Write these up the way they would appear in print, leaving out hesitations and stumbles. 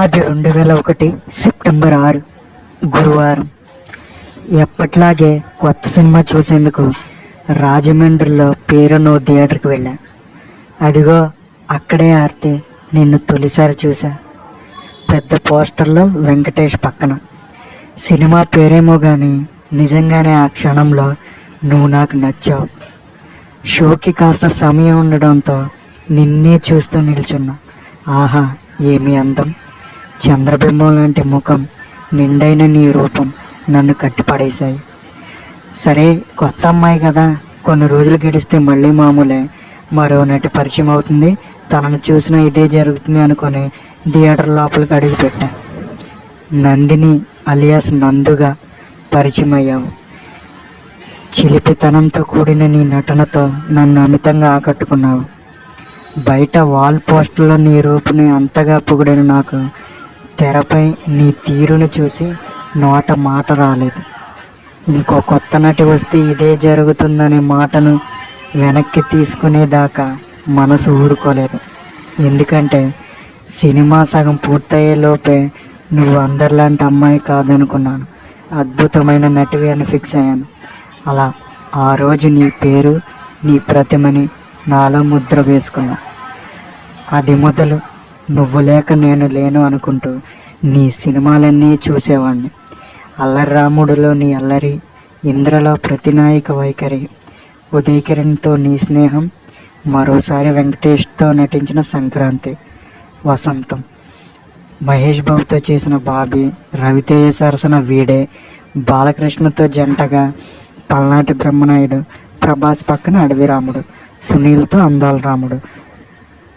అది 2001 సెప్టెంబర్ 6 గురువారం. ఎప్పట్లాగే కొత్త సినిమా చూసేందుకు రాజమండ్రిలో పేరున్న ఓ థియేటర్కి వెళ్ళా. అదిగో అక్కడే ఆర్తి నిన్ను తొలిసారి చూసా. పెద్ద పోస్టర్లో వెంకటేష్ పక్కన. సినిమా పేరేమో కానీ నిజంగానే ఆ క్షణంలో నువ్వు నాకు నచ్చావు. షోకి కాస్త సమయం ఉండడంతో నిన్నే చూస్తూ నిల్చున్నా. ఆహా, ఏమి అందం! చంద్రబింబం లాంటి ముఖం, నిండైన నీ రూపం నన్ను కట్టిపడేశాయి. సరే, కొత్త అమ్మాయి కదా, కొన్ని రోజులు గడిస్తే మళ్ళీ మామూలే. మరో నటి పరిచయం అవుతుంది, తనను చూసినా ఇదే జరుగుతుంది అనుకొని థియేటర్ లోపలికి అడుగుపెట్టా. నందిని అలియాస్ నందుగా పరిచయం అయ్యావు. చిలిపితనంతో కూడిన నీ నటనతో నన్ను అమితంగా ఆకట్టుకున్నావు. బయట వాల్ పోస్టర్లో నీ రూపుని అంతగా పొగిడిన నాకు తెరపై నీ తీరును చూసి నోట మాట రాలేదు. ఇంకో కొత్త నటి వస్తే ఇదే జరుగుతుందనే మాటను వెనక్కి తీసుకునేదాకా మనసు ఊరుకోలేదు. ఎందుకంటే సినిమా సగం పూర్తయ్యే లోపే నువ్వు అందరిలాంటి అమ్మాయి కాదనుకున్నాను. అద్భుతమైన నటివి అని ఫిక్స్ అయ్యాను. అలా ఆ రోజు నీ పేరు, నీ ప్రతిమని నాలో ముద్ర వేసుకున్నా. అది మొదలు నువ్వు లేక నేను లేను అనుకుంటూ నీ సినిమాలన్నీ చూసేవాడిని. అల్లరి రాముడులో నీ అల్లరి, ఇంద్రలో ప్రతినాయక వైఖరి, ఉదయకిరణ్తో నీ స్నేహం, మరోసారి వెంకటేష్తో నటించిన సంక్రాంతి, వసంతం, మహేష్ బాబుతో చేసిన బాబీ, రవితేజ సరసన వీడే, బాలకృష్ణతో జంటగా పల్నాటి బ్రహ్మనాయుడు, ప్రభాస్ పక్కన అడవి రాముడు, సునీల్తో అందాల రాముడు,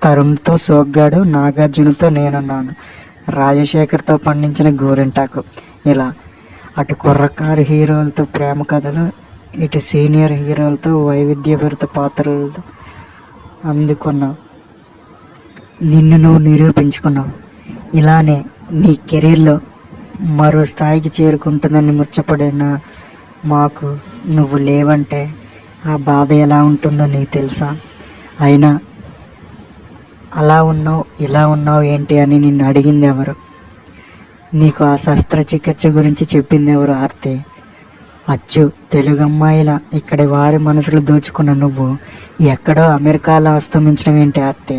తరుణ్తో సోగ్గాడు, నాగార్జునతో నేనున్నాను, రాజశేఖర్తో పండించిన గోరింటాకు. ఇలా అటు కుర్రకారు హీరోలతో ప్రేమ కథలు, ఇటు సీనియర్ హీరోలతో వైవిధ్యభరిత పాత్రలతో అందుకున్నావు. నిన్ను నువ్వు నిరూపించుకున్నావు. ఇలానే నీ కెరీర్లో మరో స్థాయికి చేరుకుంటుందని ముచ్చపడిన మాకు నువ్వు లేవంటే ఆ బాధ ఎలా ఉంటుందో నీకు తెలుసా? అయినా అలా ఉన్నావు, ఇలా ఉన్నావు ఏంటి అని నిన్ను అడిగింది ఎవరు? నీకు ఆ శస్త్రచికిత్స గురించి చెప్పింది ఎవరు? ఆర్తి. అచ్చు తెలుగు అమ్మాయిలా ఇక్కడి వారి మనసులు దోచుకున్న నువ్వు ఎక్కడో అమెరికాలో అస్తమించడం ఏంటి ఆర్తి?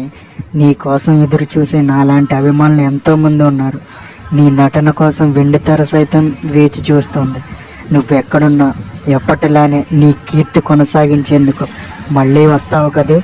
నీ కోసం ఎదురు చూసే నాలాంటి అభిమానులు ఎంతోమంది ఉన్నారు. నీ నటన కోసం వెండితెర సైతం వేచి చూస్తుంది. నువ్వెక్కడున్నా ఎప్పటిలానే నీ కీర్తి కొనసాగించేందుకు మళ్ళీ వస్తావు కదూ.